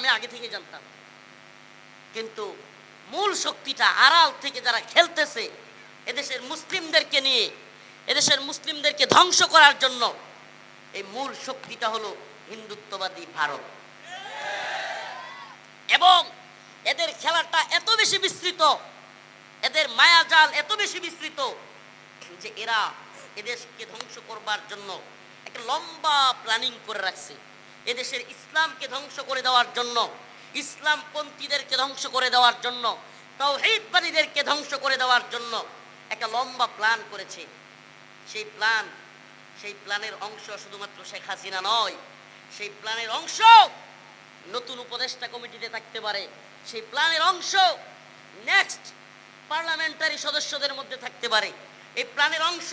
আমি আগে থেকে জানতাম, কিন্তু মূল শক্তিটা আড়াল থেকে যারা খেলতেছে এদেশের মুসলিমদেরকে নিয়ে, এদেশের মুসলিমদেরকে ধ্বংস করার জন্য, এই মূল শক্তিটা হলো হিন্দুত্ববাদী ভারত। এবং এদের খেলাটা এত বেশি বিস্তৃত, এদের মায়াজাল এত বেশি বিস্তৃত যে এরা এদেশকে ধ্বংস করবার জন্য একটা লম্বা প্ল্যানিং করে রাখছে। এদেশের ইসলামকে ধ্বংস করে দেওয়ার জন্য, ইসলামপন্থীদেরকে ধ্বংস করে দেওয়ার জন্য, তাওহীদবাদীদেরকে ধ্বংস করে দেওয়ার জন্য একটা লম্বা প্ল্যান করেছে। সেই প্ল্যানের অংশ শুধুমাত্র শেখ হাসিনা নয়, সেই প্ল্যানের অংশ নতুন উপদেষ্টা কমিটিতে থাকতে পারে, সেই প্ল্যানের অংশ নেক্সট পার্লামেন্টারি সদস্যদের মধ্যে থাকতে পারে, এই প্ল্যানের অংশ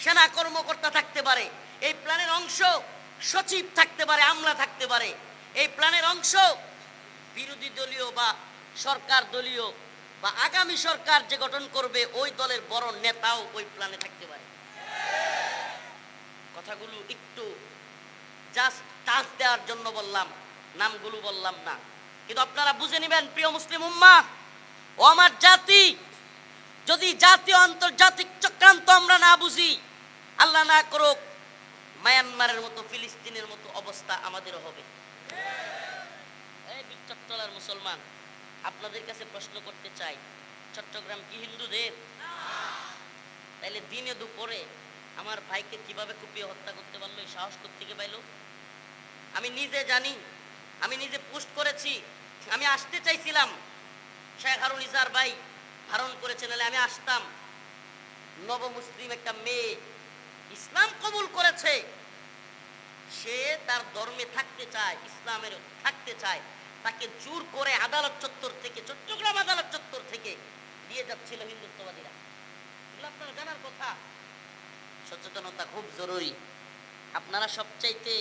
সেনা কর্মকর্তা থাকতে পারে, এই প্ল্যানের অংশ সচিব থাকতে পারে, আমলা থাকতে পারে, এই প্ল্যানের অংশ বিরোধী দলীয় বা সরকার দলীয় বা আগামী সরকার যে গঠন করবে ওই দলের বড় নেতাও ওই প্ল্যানে থাকতে পারে। কথাগুলো একটু জাস্ট টাচ দেওয়ার জন্য বললাম, নামগুলো বললাম না, কিন্তু আপনারা বুঝে নেবেন প্রিয় মুসলিম উম্মাহ ও আমার জাতি, যদি জাতীয় আন্তর্জাতিক চক্রান্ত আমরা না বুঝি, আল্লাহ না করুক মায়ানমারের মতো, ফিলিস্তিনের মতো অবস্থা আমাদেরও হবে। এই চট্টলার মুসলমান, আপনাদের কাছে প্রশ্ন করতে চাই, চট্টগ্রাম কি হিন্দুদের? তাইলে দিনে দুপুরে আমার ভাইকে কিভাবে কুপিয়ে হত্যা করতে পারলো, এই সাহস করতে পাইলো? আমি নিজে জানি, আমি নিজে পোস্ট করেছি। আমি আসতে চাইছিলাম, শেখ হারুন ইজার ভাই ধারণ করেছে, নাহলে আমি আসতাম। নব মুসলিম একটা মেয়ে ইসলাম কবুল করেছে, সে তার ধর্মে থাকতে চায়, ইসলামের থাকতে চায়, তাকে জোর করে আদালত চত্বর থেকে, চট্টগ্রাম আদালত চত্বর থেকে দিয়ে যাচ্ছিল হিন্দুত্ববাদীরা। এগুলো আপনারা জানার কথা। সচেতনতা খুব জরুরি। আপনারা সবচাইতে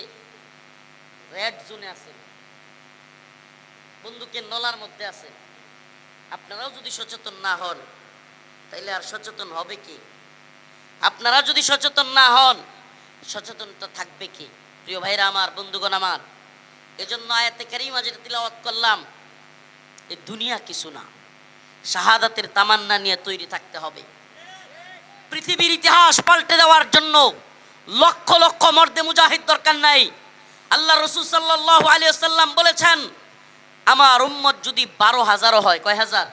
রেড জোনে আছেন, বন্দুকের নলার মধ্যে আছেন। আপনারাও যদি সচেতন না হন তাইলে আর সচেতন হবে কি? আপনারা যদি সচেতন না হন সচেতনতা থাকবে কি? প্রিয় ভাইরা আমার, বন্ধুগণ আমার, এজন্য আয়াতে কারিমা যেটা তিলাওয়াত করলাম, এই দুনিয়া কিছু না, শাহাদাতের তামান্না নিয়ে তৈরি থাকতে হবে। পৃথিবীর ইতিহাস পাল্টে দেওয়ার জন্য লক্ষ লক্ষ মর্দে মুজাহিদ দরকার নাই। আল্লাহ রাসূল সাল্লাল্লাহু আলাইহি ওয়াসাল্লাম বলেছেন, আমার উম্মত যদি 12,000 হয়, কয় হাজার?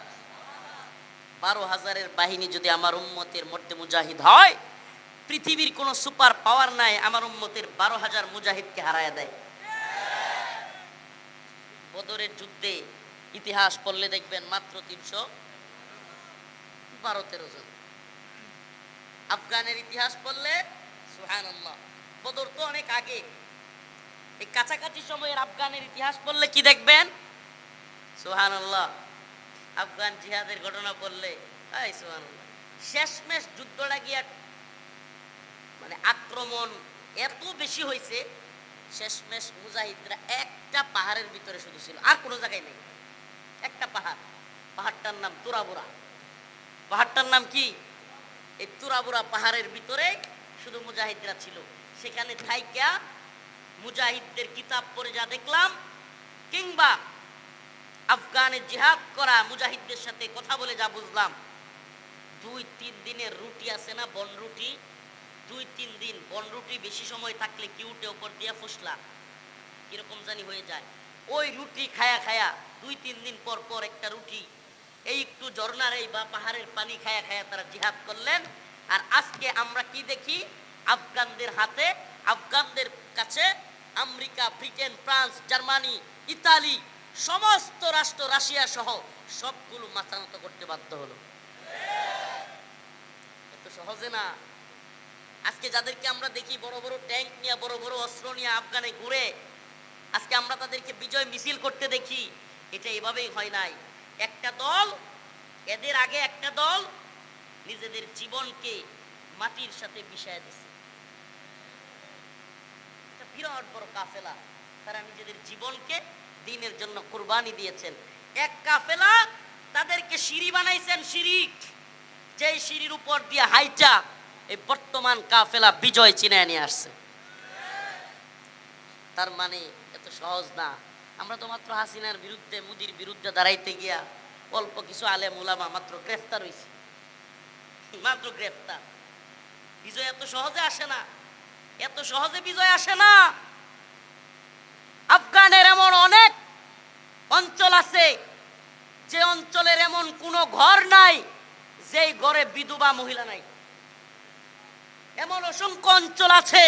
12,000-এর বাহিনী যদি আমার উম্মতের মর্দে মুজাহিদ হয়, পৃথিবীর কোনো সুপার পাওয়ার নাই আমার উম্মতের 12,000 মুজাহিদকে হারায় দেয়। বদরের যুদ্ধে ইতিহাস পড়লে দেখবেন মাত্র 312-13 জন। আফগানের ইতিহাস পড়লে সুবহানাল্লাহ, বদর তো অনেক আগে, এই কাছাকাছি সময়ের আফগানের ইতিহাস পড়লে কি দেখবেন? সুবহানাল্লাহ, আফগান জিহাদের ঘটনা পড়লে সুবহানাল্লাহ, শেষমেশ যুদ্ধটা গিয়া মানে আক্রমণ এত বেশি হয়েছে, শেষমেশ মুজাহিদরা একটা পাহাড়ের ভিতরে শুধু ছিল, আর কোনো জায়গায় নেই। একটা পাহাড়, পাহাড়টার নাম তুরাবুরা। পাহাড়টার নাম কি? এই তুরাবুরা পাহাড়ের ভিতরে শুধু মুজাহিদরা ছিল। সেখানে থাইকা মুজাহিদদের কিতাব পড়ে যা দেখলাম, কিংবা আফগানে জিহাদ করা মুজাহিদদের সাথে কথা বলে যা বুঝলাম, 2-3 দিনের রুটি আছে না, বন রুটি, 2-3 দিন বন রুটি বেশি সময় থাকলে কি উঠে উপর দিয়া ফুসলা কিরকম জানি হয়ে যায়। ওই রুটি খায়া খায়া 2-3 দিন পর পর একটা রুটি, এই একটু ঝর্ণার এই বা পাহাড়ের পানি খায়া খায়া তারা জিহাদ করলেন। আর আজকে আমরা কি দেখি? আফগানদের হাতে, আফগানদের কাছে America, Britain, France, Germany, Italy, সমস্ত রাষ্ট্র, রাশিয়া সহ সবগুলো মাথা নত করতে বাধ্য হলো। এত সহজে না। আজকে যাদেরকে আমরা দেখি বড় বড় ট্যাঙ্ক নিয়ে, বড় বড় অস্ত্র নিয়ে আফগানে ঘুরে, আজকে আমরা তাদেরকে বিজয় মিছিল করতে দেখি, এটা এভাবেই হয় নাই। একটা দল, এদের আগে একটা দল নিজেদের জীবনকে মাটির সাথে মিশিয়ে দিচ্ছে। একটা বিরাট বড় কাফেলা, তারা নিজেদের জীবনকে দ্বীনের জন্য কুরবানি দিয়েছেন। এক কাফেলা তাদেরকে সিঁড়ি বানাইছেন, সিঁড়ি, যেই সিঁড়ির উপর দিয়ে হাইটা এই বর্তমান কাফেলা বিজয় চিনায় নিয়ে আসছে। তার মানে এত সহজ না। আমরা তো মাত্র হাসিনার বিরুদ্ধে, মোদির বিরুদ্ধে দাঁড়াইতে গিয়া অল্প কিছু আলেম উলামা মাত্র গ্রেফতার হয়েছে, মাত্র গ্রেফতার। বিজয় এত সহজে আসে না, এত সহজে বিজয় আসে না। আফগানের এমন অনেক অঞ্চল আছে যে অঞ্চলের এমন কোনো ঘর নাই যেই ঘরে বিধবা মহিলা নাই। এমন অসংখ্য অঞ্চল আছে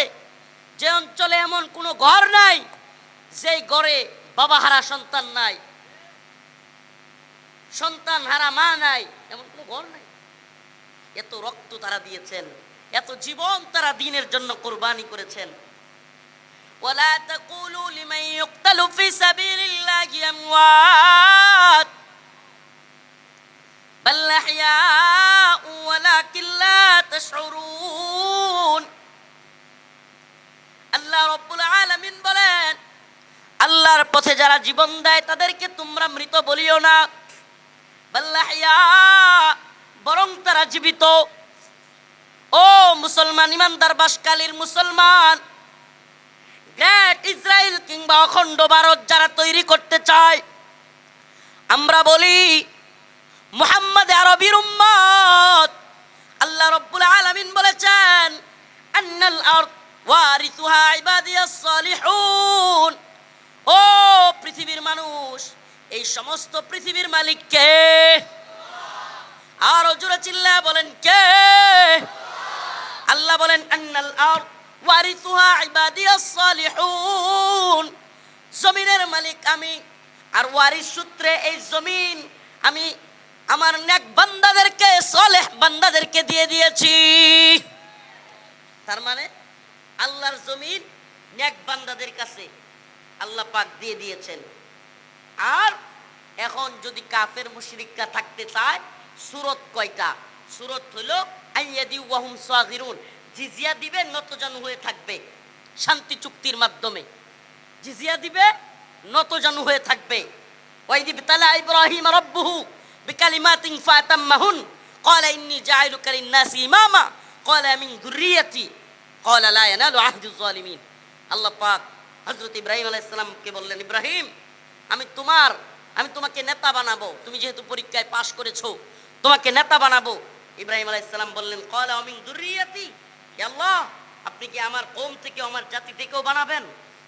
যে অঞ্চলে এমন কোনো ঘর নাই যেই ঘরে বাবা হারা সন্তান নাই, সন্তান হারা মা নাই, এমন কোনো ঘর নাই। এত রক্ত তারা দিয়েছেন, এত জীবন তারা দ্বীনের জন্য কোরবানি করেছেন। ওয়ালা তাকুলু লিমান ইউকতালু ফি সাবিলিল্লাহি আমওয়াত বাল আহইয়াউ ওয়ালাকিন লা তাশউরুন। আল্লাহ রাব্বুল আলামিন বলেন, আল্লাহর পথে যারা জীবন দেয় তাদেরকে তোমরা মৃত বলিও না, বাল আহইয়া, বরং তারা জীবিত। ও মুসলমান, ইমানদার বাসকালীর মুসলমান, গ্রেট ইসরায়েল কিংবা অখণ্ড ভারত যারা তৈরি করতে চায়, আমরা বলি মুহাম্মদ আরবীর উম্মত। আল্লাহ রাব্বুল আলামিন বলেছেন, আন্নাল আরদ ওয়ারিসুহা ইবাদিয়াস সালিহুন। ও পৃথিবীর মানুষ, এই সমস্ত পৃথিবীর মালিক কে? আরো জোরে চিল্লায় বলেন কে? আল্লাহ বলেন, আন্নাল আরদ ওয়ারিসুহা ইবাদিয়াস সালিহুন। জমিনের মালিক আমি, আর ওয়ারিস সূত্রে এই জমিন আমি আমার নেক বান্দাদেরকে, সালেহ বান্দাদেরকে দিয়ে দিয়েছি। তার মানে আল্লাহর জমিন নেক বান্দাদের কাছে আল্লাহ পাক দিয়ে দিয়েছেন। আর এখন যদি কাফের মুশরিকরা থাকতে চায়, সূরত কয়টা? সূরত হলো আইয়াদি ওয়াহুম সাগিরুন, জিজিয়া দিবে, নতজানু হয়ে থাকবে, শান্তি চুক্তির মাধ্যমে জিজিয়া দিবে, নতজানু হয়ে থাকবে। ওয়াইদ বিতালা ইব্রাহিম রাব্বুহু বিকালিমাতিন ফাতাম্মাহুন ক্বালা ইন্নী জাইলুকা লিন-নাসি ইমামা ক্বালা মিন যুররিয়াতি ক্বালা লা ইয়ানালু আহদুজ জালিমিন। আল্লাহ পাক হযরত ইব্রাহিম আলাইহিস সালামকে বললেন, ইব্রাহিম আমি তোমাকে নেতা বানাবো, তুমি যেহেতু পরীক্ষায় পাশ করেছো, তোমাকে নেতা বানাবো। ইব্রাহিম আলাইহিস সালাম বললেন, ক্বালা মিন যুররিয়াতি, হে আল্লাহ আপনি কি আমার কওম থেকে, আমার জাতি থেকেও বানাবেন?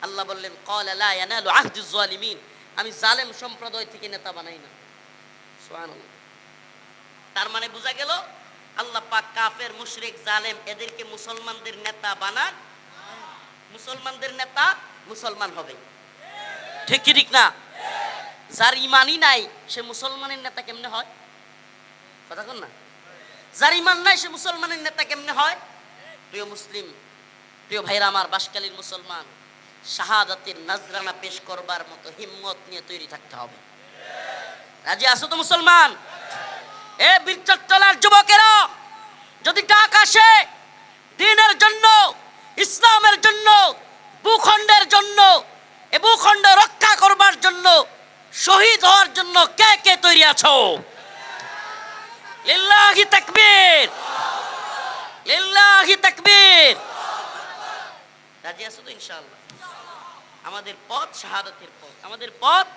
আল্লাহ বললেন, ক্বালা লা ইয়ানালু আহদুজ জালিমিন, আমি জালেম সম্প্রদায় থেকে নেতা বানাই না। সুবহানাল্লাহ। তার মানে বোঝা গেল আল্লাহ পাক কাফের, মুশরিক, জালেম এদেরকে মুসলমানদের নেতা বানান, মুসলমানদের নেতা মুসলমান হবে। ঠিক কি ঠিক না? যার ইমানই নাই সে মুসলমানের নেতা কেমনে হয়? কথা কন না। যার ইমান নাই সে মুসলমানের নেতা কেমনে হয়? প্রিয় মুসলিম, প্রিয় ভাইরা আমার, বাসকালীর মুসলমান, শাহাদাতের নজরানা পেশ করবার মতো হিম্মত নিয়ে তৈরি থাকতে হবে। রাজি আছো তো মুসলমান? এ বীরচট্টলার যুবকেরা, যদি ডাক আসে দ্বীনের জন্য, ইসলামের জন্য, ভূখণ্ডের জন্য, এ ভূখণ্ড রক্ষা করবার জন্য, শহীদ হওয়ার জন্য কে কে তৈরি আছো? লিল্লাহি তাকবীর, লিল্লাহি তাকবীর। রাজি আছো তো ইনশাআল্লাহ? আমাদের পথ শাহাদাতের পথ, আমাদের পথ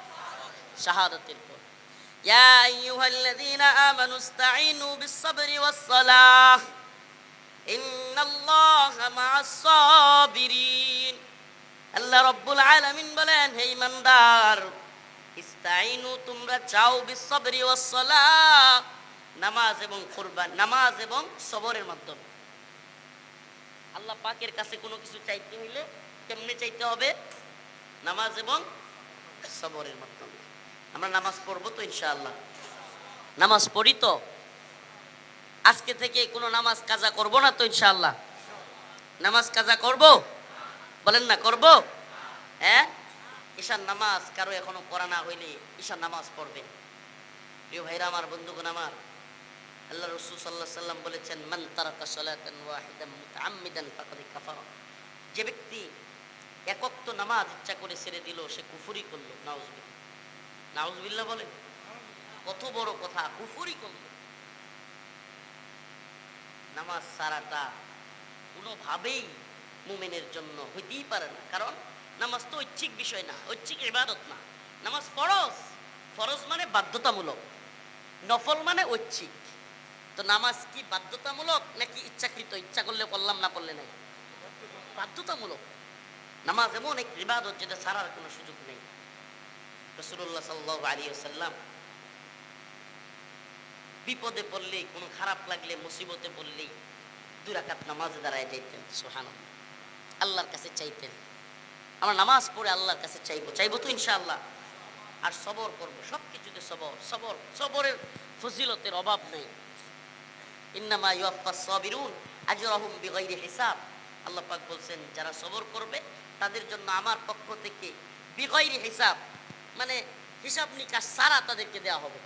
শাহাদাতের পথ। ইয়া আইয়ুহাল্লাযীনা আমানু ইসতাঈনু বিস-সাবরি ওয়াস-সালাহ ইন্নাল্লাহা মা'আস-সাবিরিন। আল্লাহ রাব্বুল আলামিন বলেন, হে ঈমানদার, ইসতাঈনু তোমরা চাও, বিস-সাবরি ওয়াস-সালাহ, নামাজ এবং কুরবান, নামাজ এবং সবরের মাধ্যমে। আল্লাহ পাকের কাছে কোনো কিছু চাইতে হইলে কেমনে চাইতে হবে? নামাজ এবং সবরের মাধ্যমে। আমরা নামাজ পড়বো তো ইনশাআল্লাহ? নামাজ পড়ি তো? আজকে থেকে কোনো নামাজ কাজা করব না তো ইনশাআল্লাহ? নামাজ কাজা করব? বলেন না, করব? হ্যাঁ, ঈশার নামাজ কারো এখনো পড়া না হইলে ঈশার নামাজ পড়বে। প্রিয় ভাইরা আমার, বন্ধুগণ আমার, আল্লাহ রাসূল সাল্লাল্লাহু আলাইহি সাল্লাম বলেছেন, মান তারাকা সালাতান ওয়াহিদান মুতাআম্মিদান ফাকাদ কাফারা। যে ব্যক্তি এক ওয়াক্ত নামাজ ইচ্ছা করে ছেড়ে দিল, সে কুফরি করলো। নাউজুবিল্লাহ, নাউজুবিল্লাহ বলে, কত বড় কথা, কুফরি করলো। নামাজ সারাটা কোনোভাবেই মুমিনের জন্য হইতেই পারে না, কারণ নামাজ তো ঐচ্ছিক বিষয় না, ঐচ্ছিক ইবাদত না। নামাজ ফরজ, ফরজ মানে বাধ্যতামূলক, নফল মানে ঐচ্ছিক। তো নামাজ কি বাধ্যতামূলক নাকি ইচ্ছাকৃত? ইচ্ছা করলে করলাম, না করলে নাই। বাধ্যতামূলক। নামাজ এমন এক ইবাদত যেটা ছাড়ার কোনো সুযোগ নেই। রাসূলুল্লাহ সাল্লাল্লাহু আলাইহি ওয়াসাল্লাম বিপদে পড়লেই, কোনো খারাপ লাগলে, মুসিবতে পড়লেই 2 রাকাত নামাজে দাঁড়ায় যাইতেন। সুবহানাল্লাহ। আল্লাহর কাছে চাইতেন, আমরা নামাজ পড়ে আল্লাহর কাছে চাইবো তো ইনশাআল্লাহ। আর সবর করব, সব কিছুতে সবর। সবরের ফজিলতের অভাব নেই। ইন্নামা ইউয়াফফাস সাবিরুন আজরাহুম বিগাইরি হিসাব। আল্লাহ পাক বলছেন, যারা সবর করবে তাদের জন্য আমার পক্ষ থেকে বিগাইরি হিসাব, মানে হিসাব নিকাশ ছাড়া তাদেরকে দেওয়া হবে।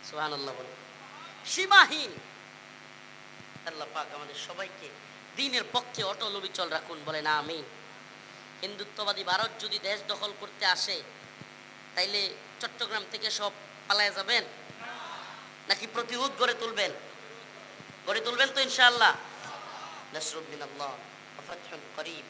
সুবহানাল্লাহ বলে, সীমাহীন। আল্লাহ পাক আমাদের সবাইকে দ্বীনের পক্ষে অটল অবিচল রাখুন, বলেন আমিন। হিন্দুত্ববাদী ভারত যদি দেশ দখল করতে আসে, তাইলে চট্টগ্রাম থেকে সব পালায় যাবেন নাকি প্রতিরোধ গড়ে তুলবেন? গড়ে তুলবেন তো ইনশাআল্লাহ। নাসরুম মিনাল্লাহ ওয়া ফাতহুন করিব।